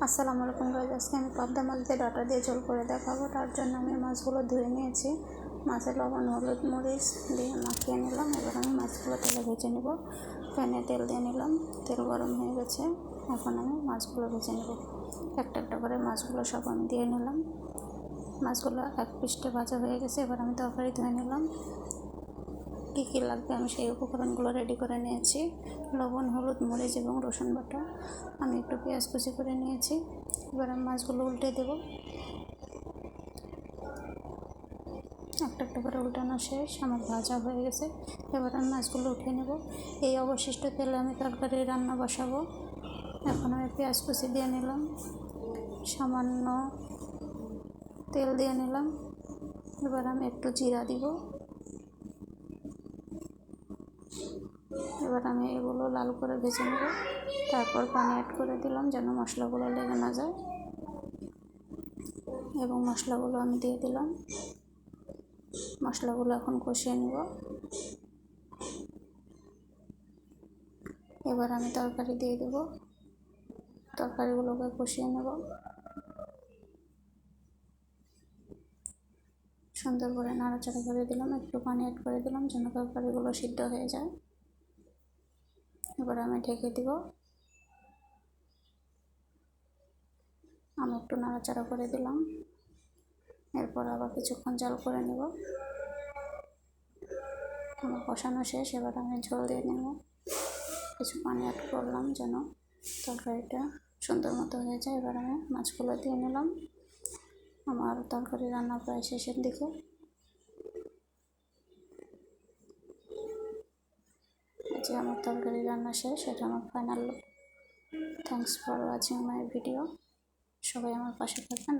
আসসালামু আলাইকুম গাইস, আজকে আমি পাবদা মাছ দিয়ে ডাটা দিয়ে ঝোল করে দেখাবো। তার জন্য আমি মাছগুলো ধুয়ে নিয়েছি। মাছে লবণ, হলুদ, মরিচ দিয়ে মাখিয়ে নিলাম। এবার আমি মাছগুলো তেলে ভেজে নেব। প্যানে তেল দিয়ে নিলাম, তেল গরম হয়ে গেছে। এখন আমি মাছগুলো ভেজে নেব। একটা একটা করে মাছগুলো সব আমি দিয়ে নিলাম। মাছগুলো এক পিষ্টে ভাজা হয়ে গেছে। এবার আমি তরকারি ধুয়ে নিলাম। কী কী লাগবে আমি সেই উপকরণগুলো রেডি করে নিয়েছি। লবণ, হলুদ, মরিচ এবং রসুন বাটা। আমি একটু পেঁয়াজ কুচি করে নিয়েছি। এবার আমি মাছগুলো উল্টে দেব। একটা একটা করে উল্টানো শেষ, আমার ভাজা হয়ে গেছে। এবার আমি মাছগুলো উঠিয়ে নেব। এই অবশিষ্ট তেলে আমি তরকারি রান্না বসাবো। এখন আমি পেঁয়াজ কুচি দিয়ে নিলাম, সামান্য তেল দিয়ে নিলাম। এবার আমি একটু জিরা দিব। এবার আমি এগুলো লাল করে ভেজে নেব। তারপর পানি অ্যাড করে দিলাম যেন মশলাগুলো লেগে না যায়। এবং মশলাগুলো আমি দিয়ে দিলাম। মশলাগুলো এখন কষিয়ে নেব। এবার আমি তরকারি দিয়ে দেব। তরকারিগুলোকে কষিয়ে নেব। সুন্দর করে নাড়াচাড়া করে দিলাম, একটু পানি অ্যাড করে দিলাম যেন তরকারিগুলো সিদ্ধ হয়ে যায়। এবার আমি ঢেকে দিব। আমি একটু নাড়াচাড়া করে দিলাম। এরপর আবার কিছুক্ষণ জাল করে নেব। আমার কষানো শেষ। এবার আমি ঝোল দিয়ে নেব। কিছু পানি অ্যাড করলাম যেন তরকারিটা সুন্দর মতো হয়ে যায়। এবার আমি মাছগুলো দিয়ে নিলাম। আমার তরকারি রান্না প্রায় শেষের দিকে। এই যে আমার তরকারি রান্না শেষ, এটা আমার final look. Thanks for watching my video. সবাই আমার পাশে থাকবেন।